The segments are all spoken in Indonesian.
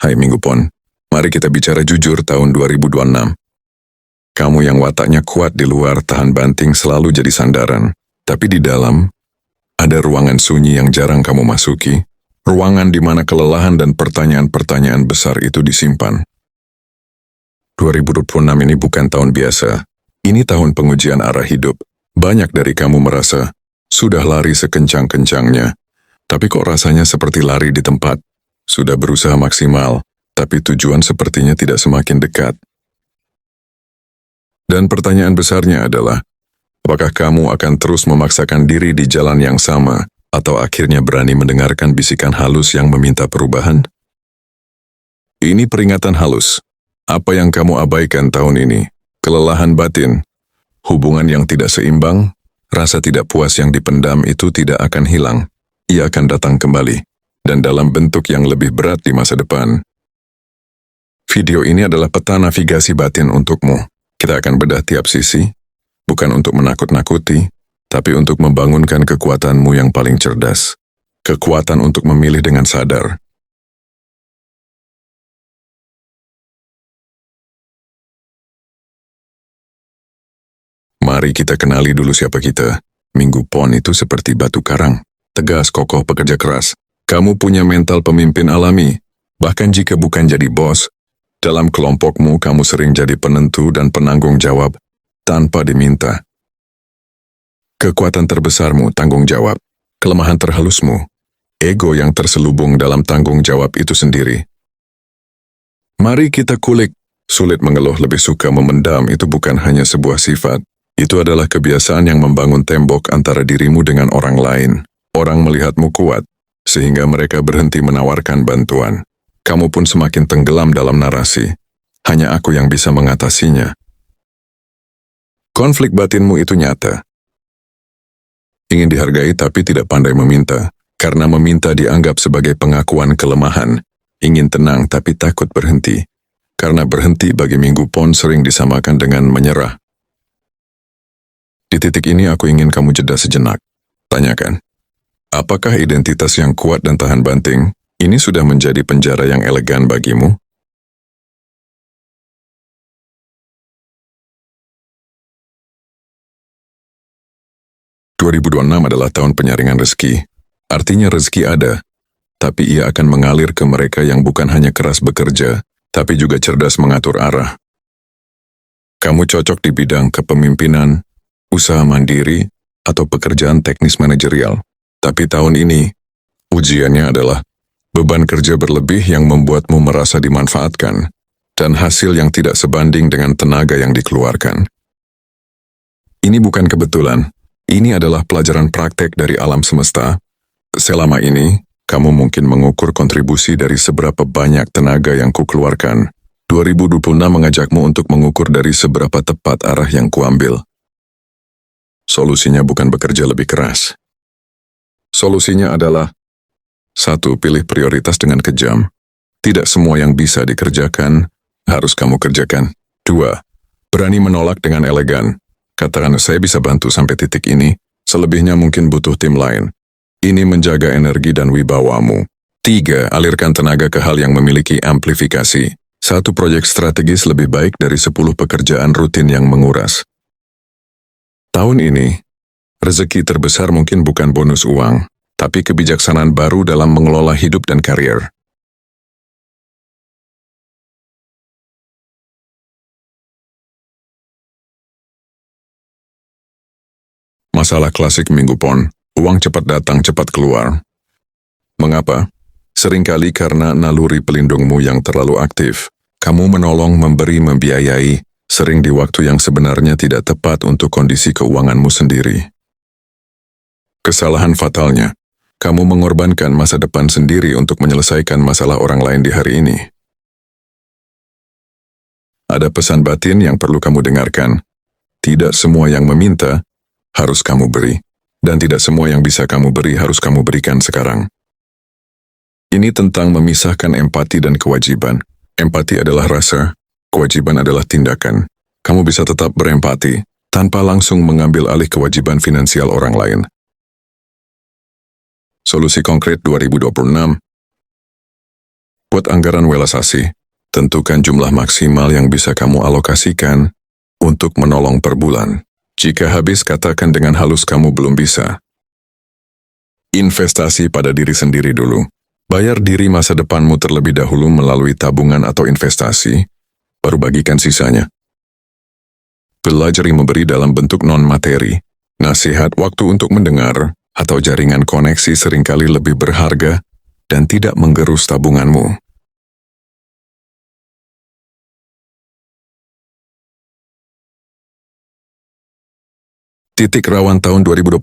Hai Minggu Pon, mari kita bicara jujur tahun 2026. Kamu yang wataknya kuat di luar tahan banting selalu jadi sandaran, tapi di dalam ada ruangan sunyi yang jarang kamu masuki, ruangan di mana kelelahan dan pertanyaan-pertanyaan besar itu disimpan. 2026 ini bukan tahun biasa, ini tahun pengujian arah hidup. Banyak dari kamu merasa sudah lari sekencang-kencangnya, tapi kok rasanya seperti lari di tempat. Sudah berusaha maksimal, tapi tujuan sepertinya tidak semakin dekat. Dan pertanyaan besarnya adalah, apakah kamu akan terus memaksakan diri di jalan yang sama, atau akhirnya berani mendengarkan bisikan halus yang meminta perubahan? Ini peringatan halus. Apa yang kamu abaikan tahun ini? Kelelahan batin, hubungan yang tidak seimbang, rasa tidak puas yang dipendam itu tidak akan hilang. Ia akan datang kembali, dan dalam bentuk yang lebih berat di masa depan. Video ini adalah peta navigasi batin untukmu. Kita akan bedah tiap sisi, bukan untuk menakut-nakuti, tapi untuk membangunkan kekuatanmu yang paling cerdas. Kekuatan untuk memilih dengan sadar. Mari kita kenali dulu siapa kita. Minggu Pon itu seperti batu karang, tegas, kokoh, pekerja keras. Kamu punya mental pemimpin alami, bahkan jika bukan jadi bos. Dalam kelompokmu, kamu sering jadi penentu dan penanggung jawab tanpa diminta. Kekuatan terbesarmu, tanggung jawab. Kelemahan terhalusmu, ego yang terselubung dalam tanggung jawab itu sendiri. Mari kita kulik. Sulit mengeluh, lebih suka memendam, itu bukan hanya sebuah sifat. Itu adalah kebiasaan yang membangun tembok antara dirimu dengan orang lain. Orang melihatmu kuat, sehingga mereka berhenti menawarkan bantuan. Kamu pun semakin tenggelam dalam narasi. Hanya aku yang bisa mengatasinya. Konflik batinmu itu nyata. Ingin dihargai tapi tidak pandai meminta, karena meminta dianggap sebagai pengakuan kelemahan. Ingin tenang tapi takut berhenti, karena berhenti bagi Minggu Pon sering disamakan dengan menyerah. Di titik ini aku ingin kamu jeda sejenak. Tanyakan, apakah identitas yang kuat dan tahan banting ini sudah menjadi penjara yang elegan bagimu? ...2026 adalah tahun penyaringan rezeki. Artinya rezeki ada, tapi ia akan mengalir ke mereka yang bukan hanya keras bekerja, tapi juga cerdas mengatur arah. Kamu cocok di bidang kepemimpinan, usaha mandiri, atau pekerjaan teknis manajerial. Tapi tahun ini, ujiannya adalah beban kerja berlebih yang membuatmu merasa dimanfaatkan, dan hasil yang tidak sebanding dengan tenaga yang dikeluarkan. Ini bukan kebetulan, ini adalah pelajaran praktek dari alam semesta. Selama ini, kamu mungkin mengukur kontribusi dari seberapa banyak tenaga yang kukeluarkan. 2026 mengajakmu untuk mengukur dari seberapa tepat arah yang kuambil. Solusinya bukan bekerja lebih keras. Solusinya adalah 1. Pilih prioritas dengan kejam. Tidak semua yang bisa dikerjakan, harus kamu kerjakan. 2. Berani menolak dengan elegan. Katakan, saya bisa bantu sampai titik ini, selebihnya mungkin butuh tim lain. Ini menjaga energi dan wibawamu. 3. Alirkan tenaga ke hal yang memiliki amplifikasi. 1 proyek strategis lebih baik dari 10 pekerjaan rutin yang menguras. Tahun ini, rezeki terbesar mungkin bukan bonus uang, tapi kebijaksanaan baru dalam mengelola hidup dan karier. Masalah klasik Minggu Pon, uang cepat datang, cepat keluar. Mengapa? Seringkali karena naluri pelindungmu yang terlalu aktif. Kamu menolong, memberi, membiayai, sering di waktu yang sebenarnya tidak tepat untuk kondisi keuanganmu sendiri. Kesalahan fatalnya, kamu mengorbankan masa depan sendiri untuk menyelesaikan masalah orang lain di hari ini. Ada pesan batin yang perlu kamu dengarkan. Tidak semua yang meminta, harus kamu beri. Dan tidak semua yang bisa kamu beri, harus kamu berikan sekarang. Ini tentang memisahkan empati dan kewajiban. Empati adalah rasa, kewajiban adalah tindakan. Kamu bisa tetap berempati, tanpa langsung mengambil alih kewajiban finansial orang lain. Solusi konkret 2026. Buat anggaran welasasi, tentukan jumlah maksimal yang bisa kamu alokasikan untuk menolong per bulan. Jika habis, katakan dengan halus kamu belum bisa. Investasi pada diri sendiri dulu. Bayar diri masa depanmu terlebih dahulu melalui tabungan atau investasi, baru bagikan sisanya. Pelajari memberi dalam bentuk non-materi. Nasihat waktu untuk mendengar atau jaringan koneksi seringkali lebih berharga dan tidak menggerus tabunganmu. Titik rawan tahun 2020.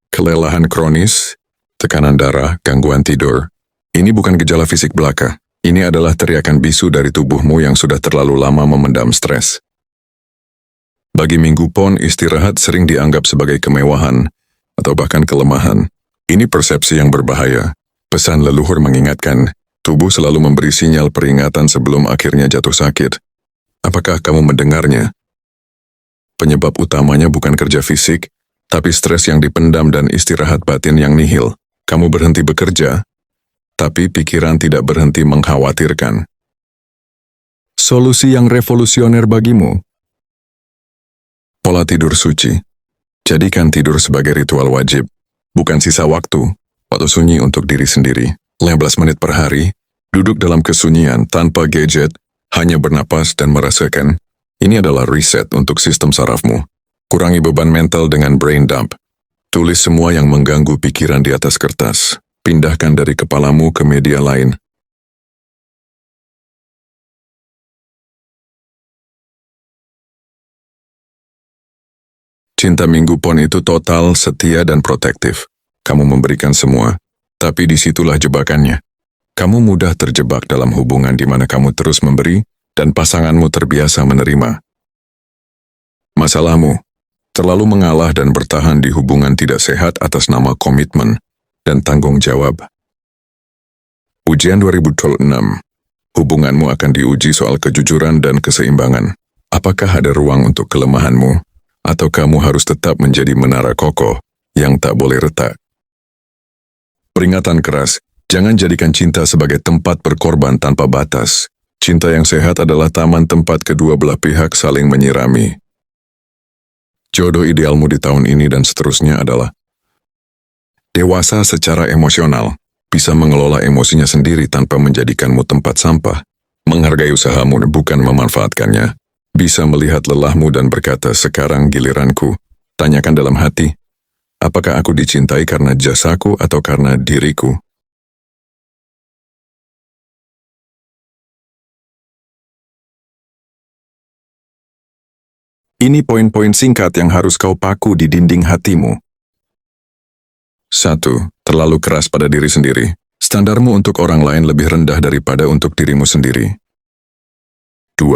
Kelelahan kronis, tekanan darah, gangguan tidur. Ini bukan gejala fisik belaka. Ini adalah teriakan bisu dari tubuhmu yang sudah terlalu lama memendam stres. Bagi Minggu Pon, istirahat sering dianggap sebagai kemewahan atau bahkan kelemahan. Ini persepsi yang berbahaya. Pesan leluhur mengingatkan, tubuh selalu memberi sinyal peringatan sebelum akhirnya jatuh sakit. Apakah kamu mendengarnya? Penyebab utamanya bukan kerja fisik, tapi stres yang dipendam dan istirahat batin yang nihil. Kamu berhenti bekerja, tapi pikiran tidak berhenti mengkhawatirkan. Solusi yang revolusioner bagimu. Pola tidur suci. Jadikan tidur sebagai ritual wajib, bukan sisa waktu sunyi untuk diri sendiri. 15 menit per hari, duduk dalam kesunyian tanpa gadget, hanya bernapas dan merasakan. Ini adalah reset untuk sistem sarafmu. Kurangi beban mental dengan brain dump. Tulis semua yang mengganggu pikiran di atas kertas. Pindahkan dari kepalamu ke media lain. Cinta Minggu Pon itu total, setia, dan protektif. Kamu memberikan semua, tapi disitulah jebakannya. Kamu mudah terjebak dalam hubungan di mana kamu terus memberi dan pasanganmu terbiasa menerima. Masalahmu, terlalu mengalah dan bertahan di hubungan tidak sehat atas nama komitmen dan tanggung jawab. Ujian 2026. Hubunganmu akan diuji soal kejujuran dan keseimbangan. Apakah ada ruang untuk kelemahanmu, atau kamu harus tetap menjadi menara kokoh yang tak boleh retak? Peringatan keras, jangan jadikan cinta sebagai tempat berkorban tanpa batas. Cinta yang sehat adalah taman tempat kedua belah pihak saling menyirami. Jodoh idealmu di tahun ini dan seterusnya adalah dewasa secara emosional, bisa mengelola emosinya sendiri tanpa menjadikanmu tempat sampah, menghargai usahamu bukan memanfaatkannya, bisa melihat lelahmu dan berkata, sekarang giliranku. Tanyakan dalam hati, apakah aku dicintai karena jasaku atau karena diriku? Ini poin-poin singkat yang harus kau paku di dinding hatimu. 1. Terlalu keras pada diri sendiri. Standarmu untuk orang lain lebih rendah daripada untuk dirimu sendiri. 2.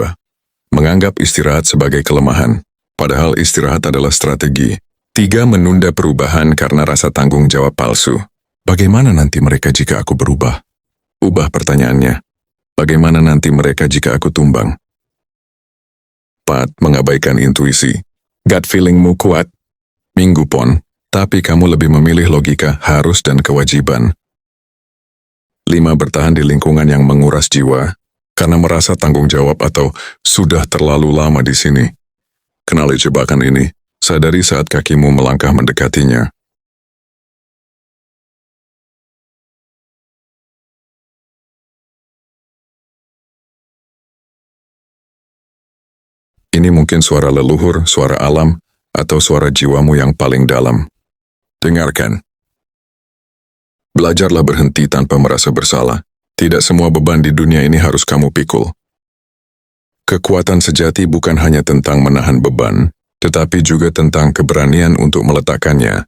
Menganggap istirahat sebagai kelemahan, padahal istirahat adalah strategi. 3. Menunda perubahan karena rasa tanggung jawab palsu. Bagaimana nanti mereka jika aku berubah? Ubah pertanyaannya. Bagaimana nanti mereka jika aku tumbang? 4. Mengabaikan intuisi. Gut feelingmu kuat. Minggu Pon, tapi kamu lebih memilih logika, harus, dan kewajiban. 5. Bertahan di lingkungan yang menguras jiwa, karena merasa tanggung jawab atau sudah terlalu lama di sini. Kenali jebakan ini, sadari saat kakimu melangkah mendekatinya. Ini mungkin suara leluhur, suara alam, atau suara jiwamu yang paling dalam. Dengarkan. Belajarlah berhenti tanpa merasa bersalah. Tidak semua beban di dunia ini harus kamu pikul. Kekuatan sejati bukan hanya tentang menahan beban, tetapi juga tentang keberanian untuk meletakkannya.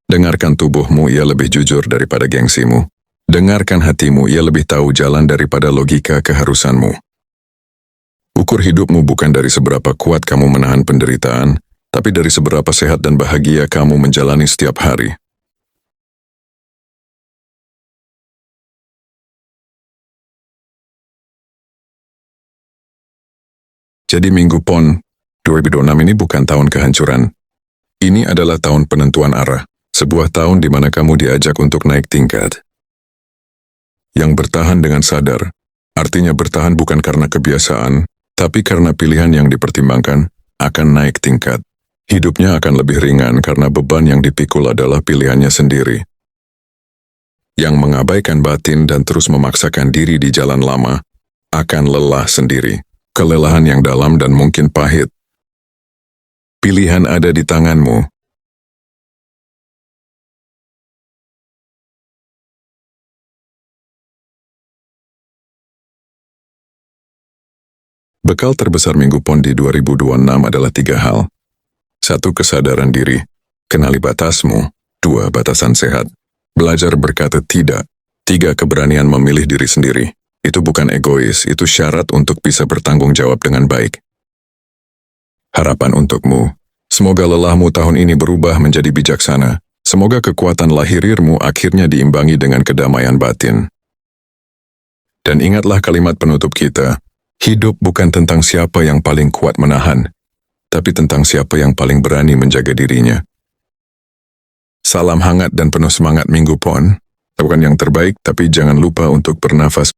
Dengarkan tubuhmu, ia lebih jujur daripada gengsimu. Dengarkan hatimu, ia lebih tahu jalan daripada logika keharusanmu. Ukur hidupmu bukan dari seberapa kuat kamu menahan penderitaan, tapi dari seberapa sehat dan bahagia kamu menjalani setiap hari. Jadi Minggu Pon 2026 ini bukan tahun kehancuran. Ini adalah tahun penentuan arah, sebuah tahun di mana kamu diajak untuk naik tingkat. yang bertahan dengan sadar. Artinya bertahan bukan karena kebiasaan, tapi karena pilihan yang dipertimbangkan akan naik tingkat. Hidupnya akan lebih ringan karena beban yang dipikul adalah pilihannya sendiri. Yang mengabaikan batin dan terus memaksakan diri di jalan lama akan lelah sendiri. Kelelahan yang dalam dan mungkin pahit. Pilihan ada di tanganmu. Bekal terbesar Minggu Pon di 2026 adalah 3 hal. 1. Kesadaran diri. Kenali batasmu. 2. Batasan sehat. Belajar berkata tidak. 3. Keberanian memilih diri sendiri. Itu bukan egois, itu syarat untuk bisa bertanggung jawab dengan baik. Harapan untukmu. Semoga lelahmu tahun ini berubah menjadi bijaksana. Semoga kekuatan lahirirmu akhirnya diimbangi dengan kedamaian batin. Dan ingatlah kalimat penutup kita. Hidup bukan tentang siapa yang paling kuat menahan, tapi tentang siapa yang paling berani menjaga dirinya. Salam hangat dan penuh semangat Minggu Pon. Lakukan yang terbaik, tapi jangan lupa untuk bernafas.